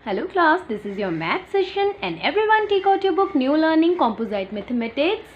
Hello class, this is your math session and everyone take out your book New Learning Composite Mathematics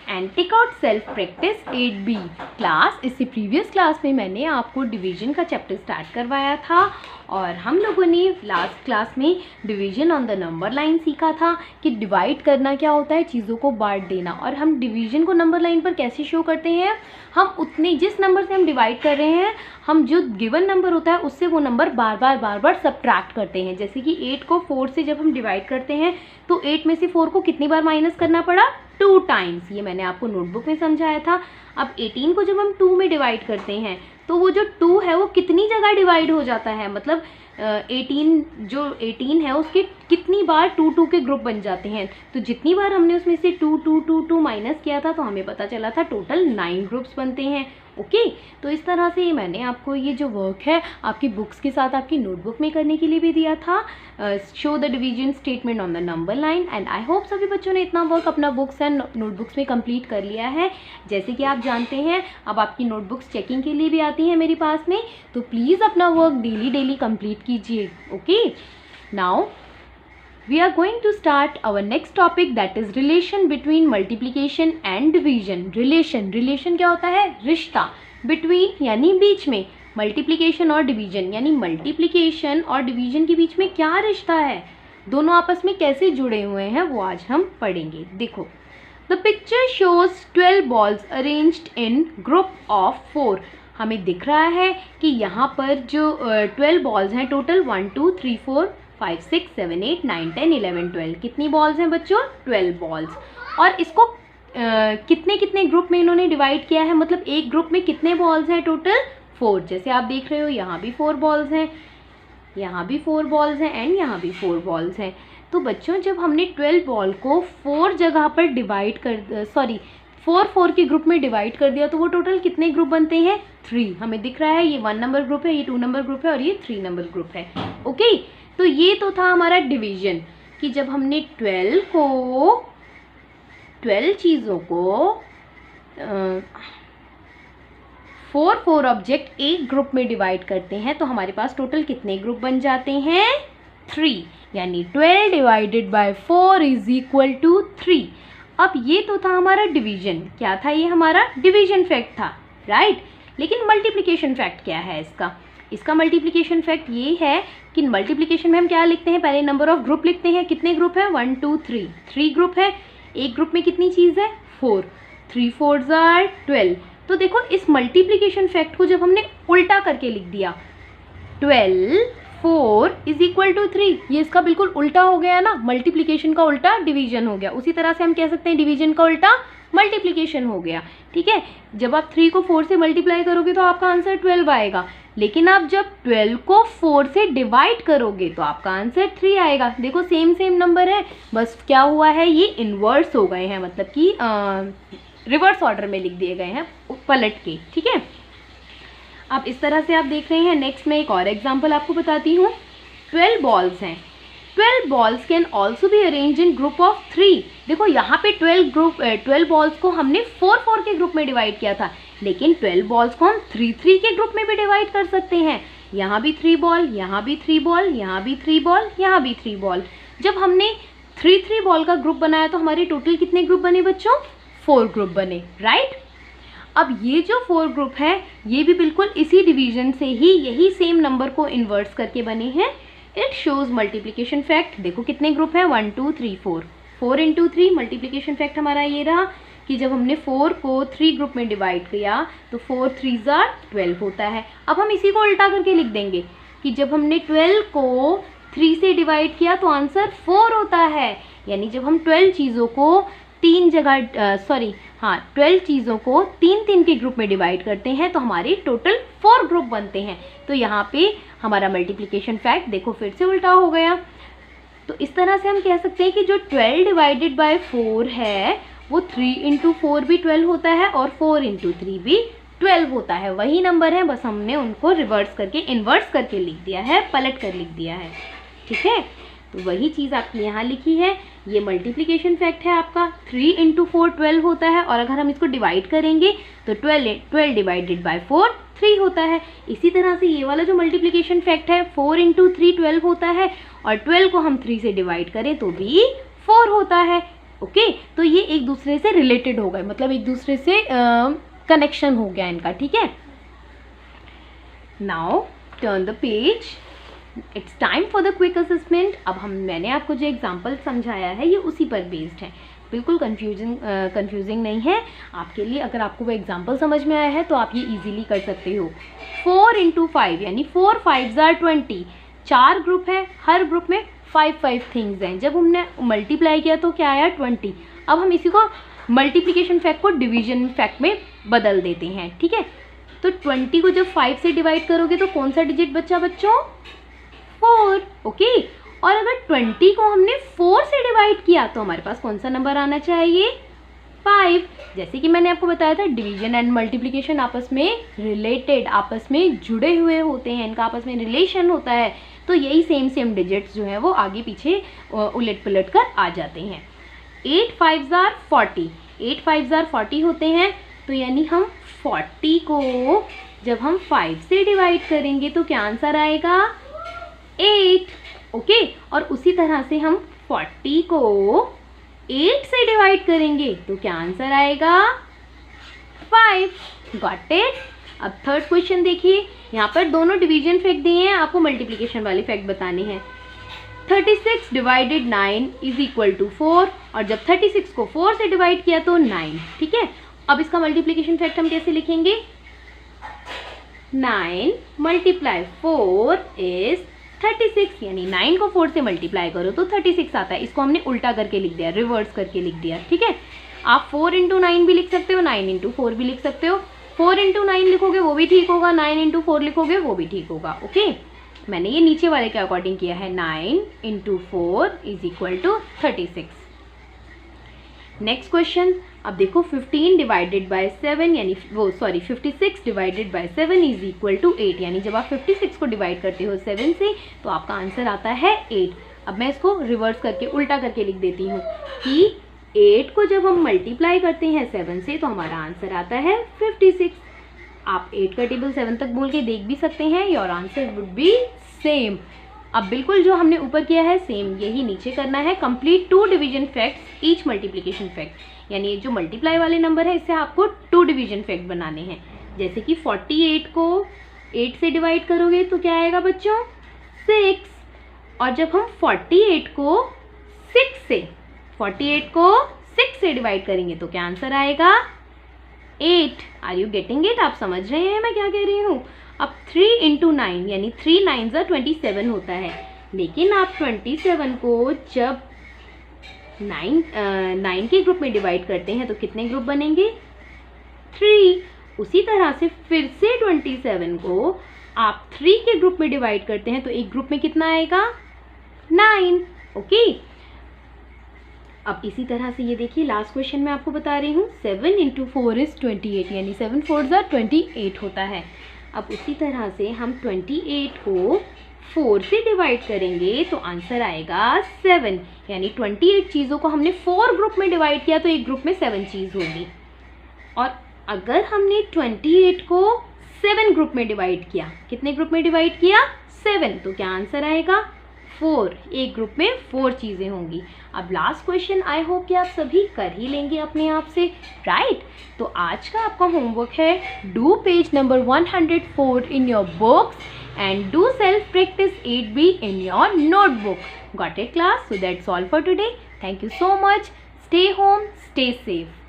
and take out self practice 8B। Class इससे previous class में मैंने आपको division का chapter start करवाया था और हम लोगों ने लास्ट क्लास में division on the number line सीखा था कि डिवाइड करना क्या होता है, चीज़ों को बांट देना। और हम डिवीजन को नंबर लाइन पर कैसे शो करते हैं, हम उतने जिस नंबर से हम डिवाइड कर रहे हैं, हम जो गिवन नंबर होता है उससे वो नंबर बार बार सब्ट्रैक्ट करते हैं। जैसे कि 8 को 4 से जब हम डिवाइड करते हैं तो 8 में से 4 को कितनी बार माइनस करना पड़ा, 2 टाइम्स। ये मैंने आपको नोटबुक में समझाया था। अब 18 को जब हम 2 में डिवाइड करते हैं तो वो जो 2 है वो कितनी जगह डिवाइड हो जाता है, मतलब 18 है उसके कितनी बार 2 के ग्रुप बन जाते हैं। तो जितनी बार हमने उसमें से 2 माइनस किया था तो हमें पता चला था टोटल 9 ग्रुप्स बनते हैं। ओके, तो इस तरह से मैंने आपको ये जो वर्क है आपकी बुक्स के साथ आपकी नोटबुक में करने के लिए भी दिया था, show the division statement on the number line. And I hope सभी बच्चों ने इतना वर्क अपना बुक्स एंड नोटबुक्स में कंप्लीट कर लिया है। जैसे कि आप जानते हैं अब आपकी नोटबुक्स चेकिंग के लिए भी आती हैं मेरे पास में, तो प्लीज़ अपना वर्क डेली कंप्लीट कीजिए। Okay, now we are going to start our next topic, that is relation between multiplication and division। relation क्या होता है, रिश्ता। between यानी बीच में, multiplication और division यानी multiplication और division के बीच में क्या रिश्ता है, दोनों आपस में कैसे जुड़े हुए हैं, वो आज हम पढ़ेंगे। देखो, the picture shows 12 balls arranged in group of 4। हमें दिख रहा है कि यहाँ पर जो 12 बॉल्स हैं, टोटल 1 2 3 4 5 6 7 8 9 10 11 12 कितनी बॉल्स हैं बच्चों, 12 बॉल्स। और इसको कितने ग्रुप में इन्होंने डिवाइड किया है, मतलब एक ग्रुप में कितने बॉल्स हैं, टोटल 4। जैसे आप देख रहे हो यहाँ भी 4 बॉल्स हैं, यहाँ भी 4 बॉल्स हैं एंड यहाँ भी 4 बॉल्स हैं। तो बच्चों जब हमने 12 बॉल को 4 जगह पर डिवाइड कर 4 के ग्रुप में डिवाइड कर दिया तो वो टोटल कितने ग्रुप बनते हैं, 3। हमें दिख रहा है ये 1 नंबर ग्रुप है, ये 2 नंबर ग्रुप है और ये 3 नंबर ग्रुप है। ओके, तो ये तो था हमारा डिवीजन कि जब हमने 12 चीज़ों को 4 ऑब्जेक्ट एक ग्रुप में डिवाइड करते हैं तो हमारे पास टोटल कितने ग्रुप बन जाते हैं, 3। यानी 12 divided by 4 is equal to 3। अब ये तो था हमारा डिवीजन, क्या था ये, हमारा डिवीजन फैक्ट था, राइट। लेकिन मल्टीप्लिकेशन फैक्ट क्या है इसका मल्टीप्लिकेशन फैक्ट ये है कि मल्टीप्लिकेशन में हम क्या लिखते हैं, पहले नंबर ऑफ ग्रुप लिखते हैं। कितने ग्रुप है, 1 2 3, 3 ग्रुप है। एक ग्रुप में कितनी चीज़ है, 4, 3 4s are 12। तो देखो इस मल्टीप्लिकेशन फैक्ट को जब हमने उल्टा करके लिख दिया, 12 4 इज इक्वल टू 3, ये इसका बिल्कुल उल्टा हो गया ना, मल्टीप्लिकेशन का उल्टा डिवीजन हो गया। उसी तरह से हम कह सकते हैं डिवीजन का उल्टा मल्टीप्लिकेशन हो गया। ठीक है, जब आप 3 को 4 से मल्टीप्लाई करोगे तो आपका आंसर 12 आएगा, लेकिन आप जब 12 को 4 से डिवाइड करोगे तो आपका आंसर 3 आएगा। देखो सेम नंबर है, बस क्या हुआ है, ये इन्वर्स हो गए हैं, मतलब कि रिवर्स ऑर्डर में लिख दिए गए हैं पलट के। ठीक है, अब इस तरह से आप देख रहे हैं। नेक्स्ट मैं एक और एग्जांपल आपको बताती हूँ। 12 बॉल्स हैं, 12 balls can also be arrange in group of 3। देखो यहाँ पे 12 बॉल्स को हमने 4 के ग्रुप में डिवाइड किया था, लेकिन 12 बॉल्स को हम 3 के ग्रुप में भी डिवाइड कर सकते हैं। यहाँ भी 3 बॉल, यहाँ भी 3 बॉल, यहाँ भी 3 बॉल, यहाँ भी 3 बॉल। जब हमने 3 बॉल का ग्रुप बनाया तो हमारे टोटल कितने ग्रुप बने बच्चों, 4 ग्रुप बने, राइट। अब ये जो 4 ग्रुप हैं ये भी बिल्कुल इसी डिवीजन से ही, यही सेम नंबर को इन्वर्स करके बने हैं। It shows multiplication fact. देखो कितने ग्रुप हैं, 1 2 3 4, 4 इंटू 3। मल्टीप्लिकेशन फैक्ट हमारा ये रहा कि जब हमने 4 को 3 ग्रुप में डिवाइड किया तो 4 3s are 12 होता है। अब हम इसी को उल्टा करके लिख देंगे कि जब हमने 12 को 3 से डिवाइड किया तो आंसर 4 होता है। यानी जब हम 12 चीज़ों को 12 चीज़ों को 3 के ग्रुप में डिवाइड करते हैं तो हमारे टोटल 4 ग्रुप बनते हैं। तो यहाँ पे हमारा मल्टीप्लिकेशन फैक्ट देखो फिर से उल्टा हो गया। तो इस तरह से हम कह सकते हैं कि जो 12 डिवाइडेड बाय 4 है वो 3 इंटू 4 भी 12 होता है और 4 इंटू 3 भी 12 होता है। वही नंबर है, बस हमने उनको रिवर्स करके इन्वर्स करके लिख दिया है, पलट कर लिख दिया है। ठीक है, तो वही चीज़ आपकी यहाँ लिखी है। ये मल्टीप्लिकेशन फैक्ट है आपका, 3 इंटू 4 12 होता है और अगर हम इसको डिवाइड करेंगे तो 12 डिवाइडेड बाय 4 3 होता है। इसी तरह से ये वाला जो मल्टीप्लिकेशन फैक्ट है 4 इंटू 3 12 होता है, और 12 को हम 3 से डिवाइड करें तो भी 4 होता है। ओके, तो ये एक दूसरे से रिलेटेड हो गए, मतलब एक दूसरे से कनेक्शन हो गया इनका, ठीक है। Now turn the page, it's time for the quick assessment. अब मैंने आपको जो एग्जाम्पल समझाया है ये उसी पर बेस्ड है, बिल्कुल कंफ्यूजिंग नहीं है आपके लिए। अगर आपको वो एग्जाम्पल समझ में आया है तो आप ये इजीली कर सकते हो। 4 इंटू 5 यानी 4 5s are 20, 4 ग्रुप है, हर ग्रुप में 5 थिंग्स हैं। जब हमने मल्टीप्लाई किया तो क्या आया 20। अब हम इसी को मल्टीप्लिकेशन फैक्ट को डिवीजन फैक्ट में बदल देते हैं, ठीक है। तो 20 को जब 5 से डिवाइड करोगे तो कौन सा डिजिट बचा बच्चों, 4। ओके, और अगर 20 को हमने 4 से डिवाइड किया तो हमारे पास कौन सा नंबर आना चाहिए, 5। जैसे कि मैंने आपको बताया था डिवीजन एंड मल्टीप्लिकेशन आपस में रिलेटेड, आपस में जुड़े हुए होते हैं, इनका आपस में रिलेशन होता है। तो यही सेम डिजिट्स जो है वो आगे पीछे उलट पुलट कर आ जाते हैं। 8 5s are 40, 8 5s are 40 होते हैं। तो यानी हम 40 को जब हम 5 से डिवाइड करेंगे तो क्या आंसर आएगा, 8। ओके, और उसी तरह से हम 40 को 8 से डिवाइड करेंगे तो क्या आंसर आएगा, 5। Got it. अब थर्ड क्वेश्चन देखिए, यहाँ पर दोनों डिवीजन फैक्ट दिए हैं, आपको मल्टीप्लिकेशन वाले फैक्ट बताने हैं। 36 डिवाइडेड 9 इज इक्वल टू 4, और जब 36 को 4 से डिवाइड किया तो 9, ठीक है। अब इसका मल्टीप्लिकेशन फैक्ट हम कैसे लिखेंगे, 9 मल्टीप्लाई 4 इज 36, यानी 9 को 4 से मल्टीप्लाई करो तो 36 आता है। इसको हमने उल्टा करके लिख दिया, रिवर्स करके लिख दिया, ठीक है। आप 4 इंटू 9 भी लिख सकते हो, 9 इंटू 4 भी लिख सकते हो। 4 इंटू 9 लिखोगे वो भी ठीक होगा, 9 इंटू 4 लिखोगे वो भी ठीक होगा। ओके, मैंने ये नीचे वाले के अकॉर्डिंग किया है, 9 into 4 is equal to 36। Next question, अब देखो 15 डिवाइडेड बाय 7 यानी 56 divided by 7 is equal to 8, यानी जब आप 56 को डिवाइड करते हो 7 से तो आपका आंसर आता है 8। अब मैं इसको रिवर्स करके उल्टा करके लिख देती हूँ कि 8 को जब हम मल्टीप्लाई करते हैं 7 से तो हमारा आंसर आता है 56। आप 8 का टेबल 7 तक बोल के देख भी सकते हैं, your answer would be same. अब बिल्कुल जो हमने ऊपर किया है सेम यही नीचे करना है। Complete 2 division facts each multiplication fact, यानी जो मल्टीप्लाई वाले नंबर है इससे आपको 2 डिवीजन फैक्ट बनाने हैं। जैसे कि 48 को 8 से डिवाइड करोगे तो क्या आएगा बच्चों, 6। और जब हम 48 को 6 से डिवाइड करेंगे तो क्या आंसर आएगा, 8। Are you getting it? आप समझ रहे हैं मैं क्या कह रही हूँ। अब 3 इंटू 9 यानी 3 9s are 27 होता है, लेकिन आप 27 को जब 9 के ग्रुप में डिवाइड करते हैं तो कितने ग्रुप बनेंगे, 3। उसी तरह से फिर से 27 को आप 3 के ग्रुप में डिवाइड करते हैं तो एक ग्रुप में कितना आएगा, 9। ओके, अब इसी तरह से ये देखिए लास्ट क्वेश्चन में आपको बता रही हूँ 7 इंटू 4 इज 28, यानी 7 4s are 28 होता है। अब उसी तरह से हम 28 को 4 से डिवाइड करेंगे तो आंसर आएगा 7, यानी 28 चीज़ों को हमने 4 ग्रुप में डिवाइड किया तो एक ग्रुप में 7 चीज़ होगी। और अगर हमने 28 को 7 ग्रुप में डिवाइड किया, कितने ग्रुप में डिवाइड किया, 7, तो क्या आंसर आएगा, 4। एक ग्रुप में 4 चीज़ें होंगी। अब लास्ट क्वेश्चन आई होप कि आप सभी कर ही लेंगे अपने आप से, राइट। तो आज का आपका होमवर्क है do page number 104 in your books and do self practice 8B in your notebook. Got it class? So that's all for today. Thank you so much. Stay home, stay safe.